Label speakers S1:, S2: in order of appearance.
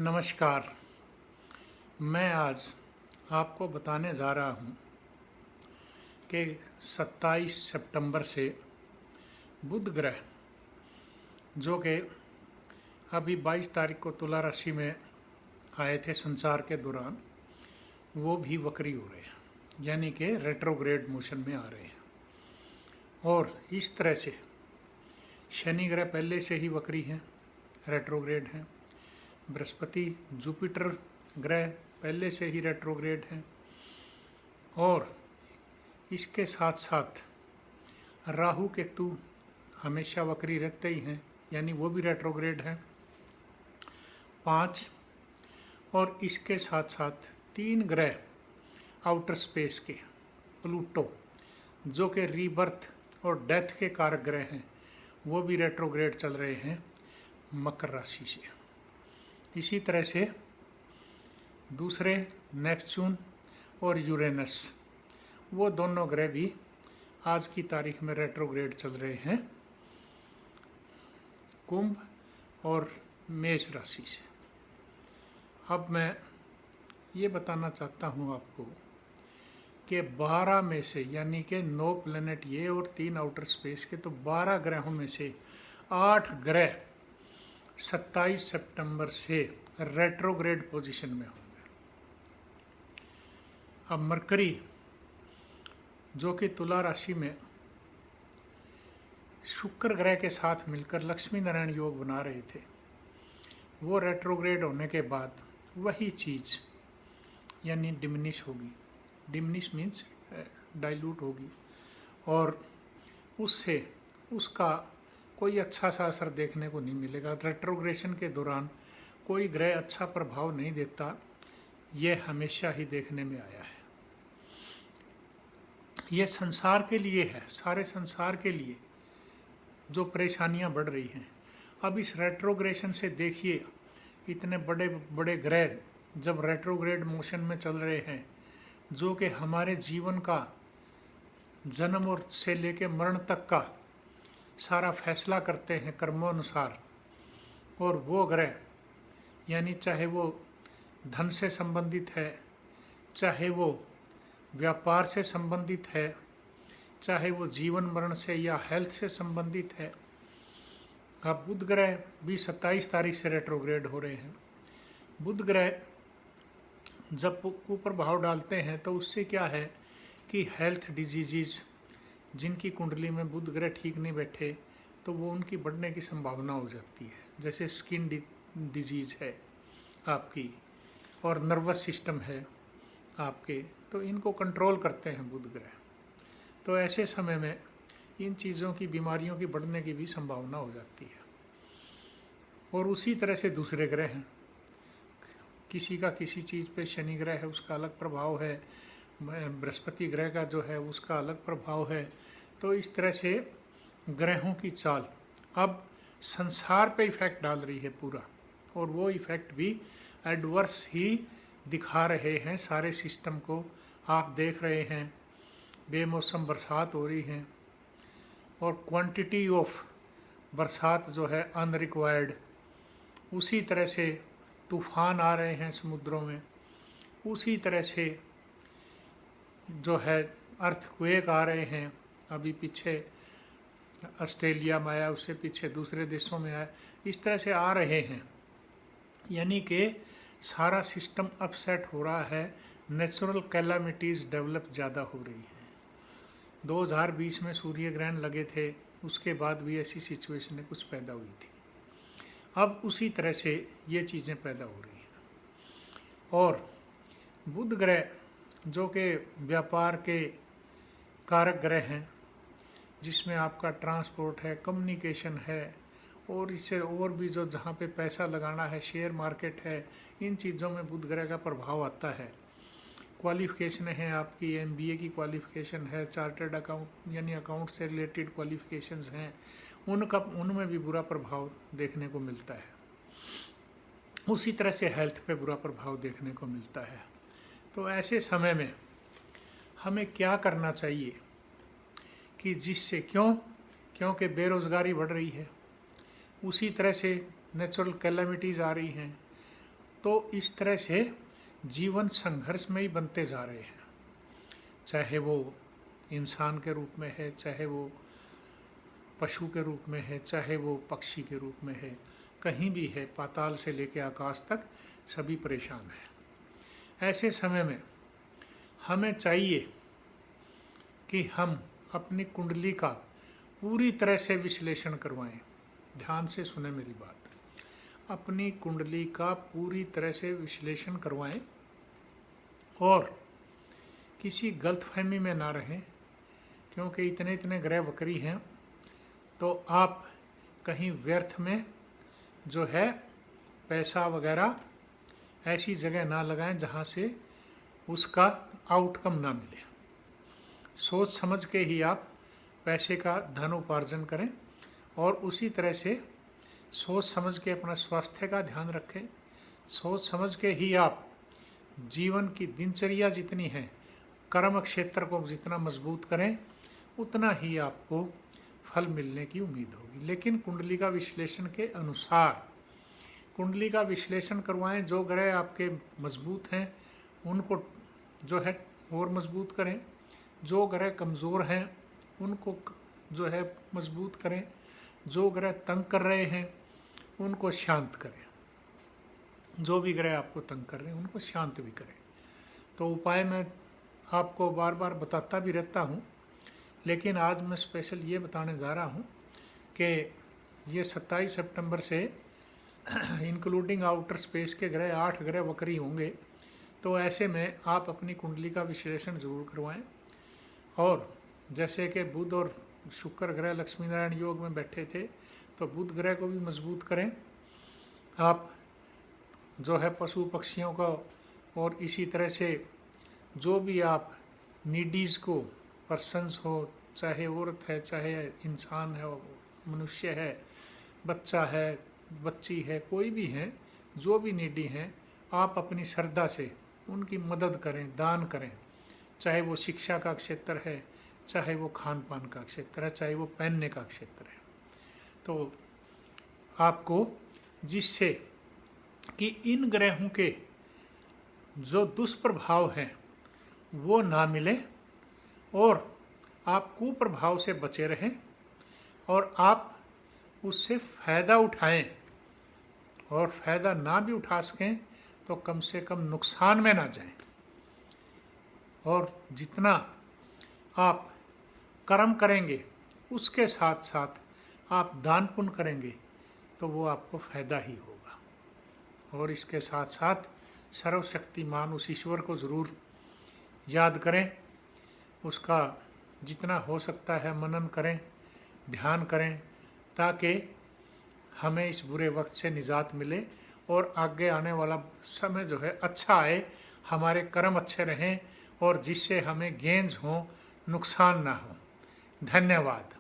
S1: नमस्कार। मैं आज आपको बताने जा रहा हूँ कि 27 सितंबर से बुध ग्रह जो कि अभी 22 तारीख को तुला राशि में आए थे संचार के दौरान, वो भी वक्री हो रहे हैं, यानी कि रेट्रोग्रेड मोशन में आ रहे हैं। और इस तरह से शनि ग्रह पहले से ही वक्री हैं, रेट्रोग्रेड हैं। बृहस्पति जुपिटर ग्रह पहले से ही रेट्रोग्रेड हैं और इसके साथ साथ राहु केतु हमेशा वक्री रहते ही हैं, यानी वो भी रेट्रोग्रेड हैं 5। और इसके साथ साथ 3 ग्रह आउटर स्पेस के, प्लूटो जो कि रीबर्थ और डेथ के कारक ग्रह हैं, वो भी रेट्रोग्रेड चल रहे हैं मकर राशि से। इसी तरह से दूसरे नेपच्यून और यूरेनस, वो दोनों ग्रह भी आज की तारीख में रेट्रोग्रेड चल रहे हैं कुंभ और मेष राशि से। अब मैं ये बताना चाहता हूँ आपको कि 12 में से, यानी कि 9 प्लैनेट ये और 3 आउटर स्पेस के, तो 12 ग्रहों में से 8 ग्रह 27 सितंबर से रेट्रोग्रेड पोजीशन में होंगे। अब मरकरी जो कि तुला राशि में शुक्र ग्रह के साथ मिलकर लक्ष्मी नारायण योग बना रहे थे, वो रेट्रोग्रेड होने के बाद वही चीज़ यानी डिमिनिश होगी। डिमिनिश मीन्स डाइल्यूट होगी और उससे उसका कोई अच्छा सा असर देखने को नहीं मिलेगा। रेट्रोग्रेशन के दौरान कोई ग्रह अच्छा प्रभाव नहीं देता, ये हमेशा ही देखने में आया है। ये संसार के लिए है, सारे संसार के लिए जो परेशानियां बढ़ रही हैं। अब इस रेट्रोग्रेशन से देखिए, इतने बड़े बड़े ग्रह जब रेट्रोग्रेड मोशन में चल रहे हैं, जो कि हमारे जीवन का, जन्म और से लेकर मरण तक का सारा फैसला करते हैं कर्मों-अनुसार, और वो ग्रह यानी चाहे वो धन से संबंधित है, चाहे वो व्यापार से संबंधित है, चाहे वो जीवन मरण से या हेल्थ से संबंधित है। अब बुध ग्रह भी 27 तारीख से रेट्रोग्रेड हो रहे हैं। बुध ग्रह जब कुप्रभाव डालते हैं तो उससे क्या है कि हेल्थ डिजीज़, जिनकी कुंडली में बुध ग्रह ठीक नहीं बैठे तो वो उनकी बढ़ने की संभावना हो जाती है। जैसे स्किन डिजीज़ है आपकी और नर्वस सिस्टम है आपके, तो इनको कंट्रोल करते हैं बुध ग्रह। तो ऐसे समय में इन चीज़ों की, बीमारियों की बढ़ने की भी संभावना हो जाती है। और उसी तरह से दूसरे ग्रह हैं, किसी का किसी चीज़ पे शनि ग्रह है उसका अलग प्रभाव है, बृहस्पति ग्रह का जो है उसका अलग प्रभाव है। तो इस तरह से ग्रहों की चाल अब संसार पे इफ़ेक्ट डाल रही है पूरा, और वो इफ़ेक्ट भी एडवर्स ही दिखा रहे हैं सारे सिस्टम को। आप देख रहे हैं बेमौसम बरसात हो रही है और क्वांटिटी ऑफ बरसात जो है अनरिक्वायर्ड, उसी तरह से तूफ़ान आ रहे हैं समुद्रों में, उसी तरह से जो है अर्थक्वेक आ रहे हैं। अभी पीछे ऑस्ट्रेलिया में आया, उससे पीछे दूसरे देशों में आया, इस तरह से आ रहे हैं। यानी कि सारा सिस्टम अपसेट हो रहा है, नेचुरल कैलामिटीज़ डेवलप ज़्यादा हो रही हैं। 2020 में सूर्य ग्रहण लगे थे, उसके बाद भी ऐसी सिचुएशन कुछ पैदा हुई थी। अब उसी तरह से ये चीज़ें पैदा हो रही हैं। और बुध ग्रह जो कि व्यापार के कारक ग्रह हैं, जिसमें आपका ट्रांसपोर्ट है, कम्युनिकेशन है, और इससे और भी जो जहाँ पे पैसा लगाना है, शेयर मार्केट है, इन चीज़ों में बुध ग्रह का प्रभाव आता है। क्वालिफ़िकेशन है आपकी, MBA की क्वालिफ़िकेशन है, चार्टर्ड अकाउंट यानी अकाउंट से रिलेटेड क्वालिफ़िकेशंस हैं, उनमें भी बुरा प्रभाव देखने को मिलता है। उसी तरह से हेल्थ पे बुरा प्रभाव देखने को मिलता है। तो ऐसे समय में हमें क्या करना चाहिए कि जिससे, क्योंकि बेरोज़गारी बढ़ रही है, उसी तरह से नेचुरल कैलामिटीज़ आ रही हैं, तो इस तरह से जीवन संघर्ष में ही बनते जा रहे हैं, चाहे वो इंसान के रूप में है, चाहे वो पशु के रूप में है, चाहे वो पक्षी के रूप में है, कहीं भी है, पाताल से लेकर आकाश तक सभी परेशान हैं। ऐसे समय में हमें चाहिए कि हम अपनी कुंडली का पूरी तरह से विश्लेषण करवाएं। ध्यान से सुने मेरी बात, अपनी कुंडली का पूरी तरह से विश्लेषण करवाएं और किसी गलतफहमी में ना रहें, क्योंकि इतने ग्रह वक्री हैं तो आप कहीं व्यर्थ में जो है पैसा वगैरह ऐसी जगह ना लगाएं जहां से उसका आउटकम ना मिले। सोच समझ के ही आप पैसे का धन उपार्जन करें और उसी तरह से सोच समझ के अपना स्वास्थ्य का ध्यान रखें। सोच समझ के ही आप जीवन की दिनचर्या जितनी है, कर्म क्षेत्र को जितना मजबूत करें, उतना ही आपको फल मिलने की उम्मीद होगी। लेकिन कुंडली का विश्लेषण के अनुसार कुंडली का विश्लेषण करवाएं। जो ग्रह आपके मजबूत हैं उनको जो है और मजबूत करें, जो ग्रह कमज़ोर हैं उनको जो है मजबूत करें, जो ग्रह तंग कर रहे हैं उनको शांत करें, जो भी ग्रह आपको तंग कर रहे हैं उनको शांत भी करें। तो उपाय मैं आपको बार बार बताता भी रहता हूँ, लेकिन आज मैं स्पेशल ये बताने जा रहा हूँ कि ये 27 सितंबर से इंक्लूडिंग आउटर स्पेस के ग्रह 8 ग्रह वक्री होंगे। तो ऐसे में आप अपनी कुंडली का विश्लेषण जरूर करवाएं। और जैसे कि बुध और शुक्र ग्रह लक्ष्मी नारायण योग में बैठे थे, तो बुध ग्रह को भी मजबूत करें आप, जो है पशु पक्षियों को, और इसी तरह से जो भी आप नीडीज़ को, पर्सन्स हो, चाहे औरत है, चाहे इंसान है, मनुष्य है, बच्चा है, बच्ची है, कोई भी है, जो भी नीडी हैं, आप अपनी श्रद्धा से उनकी मदद करें, दान करें। चाहे वो शिक्षा का क्षेत्र है, चाहे वो खान पान का क्षेत्र है, चाहे वो पहनने का क्षेत्र है। तो आपको जिससे कि इन ग्रहों के जो दुष्प्रभाव हैं वो ना मिले और आप कुप्रभाव से बचे रहें और आप उससे फ़ायदा उठाएं, और फ़ायदा ना भी उठा सकें तो कम से कम नुकसान में ना जाएं। और जितना आप कर्म करेंगे उसके साथ साथ आप दान पुण्य करेंगे तो वो आपको फ़ायदा ही होगा। और इसके साथ साथ सर्वशक्तिमान उस ईश्वर को ज़रूर याद करें, उसका जितना हो सकता है मनन करें, ध्यान करें, ताकि हमें इस बुरे वक्त से निजात मिले और आगे आने वाला समय जो है अच्छा आए, हमारे कर्म अच्छे रहें और जिससे हमें गेंज हो, नुकसान ना हो। धन्यवाद।